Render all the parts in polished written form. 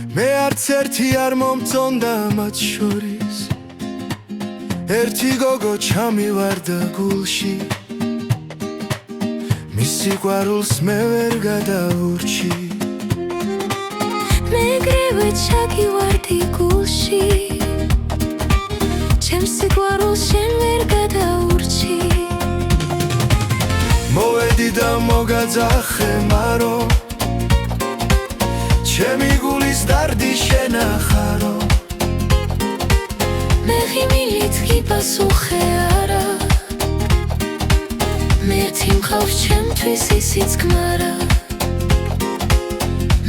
მე არც ერთი არ მომწონდა მათ შორის ერთი გოგო ჩამივარდა გულში მის სიყვარულს მე ვერ გადაურჩი მე ეგრევე ჩაგივარდი გულში ჩემს სიყვარულს შენ ვერ გადაურჩი მოვედი და მოგაძახე მარო ჩემი გულის დარდი შენახარო მე ხიმილით გიპასუხე არა მე ერთი მყავს ჩემთვის ისიც გმარა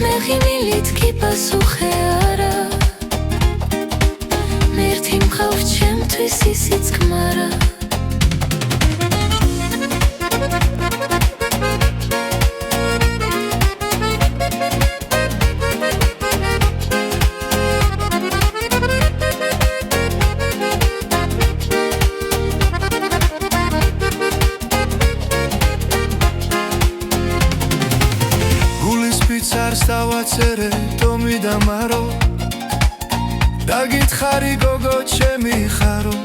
მე ხიმილით გიპასუხე არა მე ერთი მყავს ჩემთვის ისიც გმარა Pitsars დავაწერე ტომი და მარო დაგითხარი გოგო ჩემი ხარო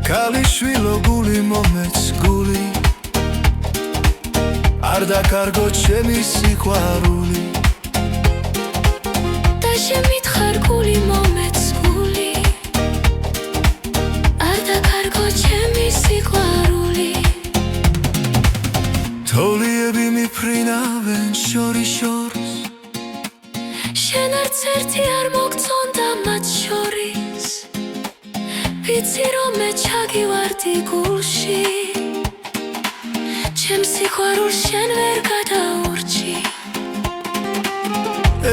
ქალიშვილო გული მომეც გული არ დაკარგო ჩემი სიყვარული და შემითხარ გული მომეც გული არ დაკარგო ჩემი სიყვარული თოლიები მიფრინავენ შორის შორს შენ არც ერთი არ მოგწონდა მათ შორის ვიცი რომ მე ჩაგივარდი გულში ჩემს სიყვარულს შენ ვერ გადაურჩი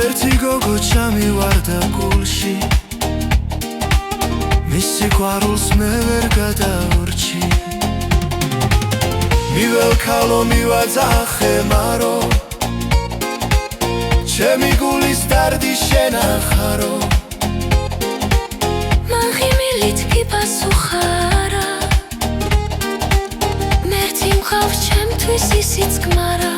ერთი გოგო ჩამივარდა გულში მის სიყვარულს მე ვერ გადაურჩი მიველქალო მივაძახე მარო ჩემი გულის დარდი შენახარო მან ხიმილით გიპასუხა არა მე ერთი მყავს ჩემთვის ისიც გმარა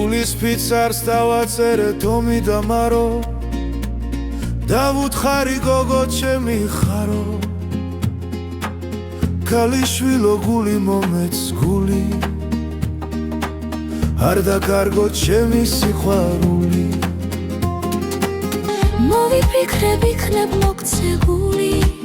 გულის ფიცარს დავაწერე ტომი და მარო დავუთხარი გოგო ჩემი ხარო ქალიშვილო გული მომეც გული არ დაკარგო ჩემი სიყვარული მოვიფიქრე ვიქნებ მოგცე გული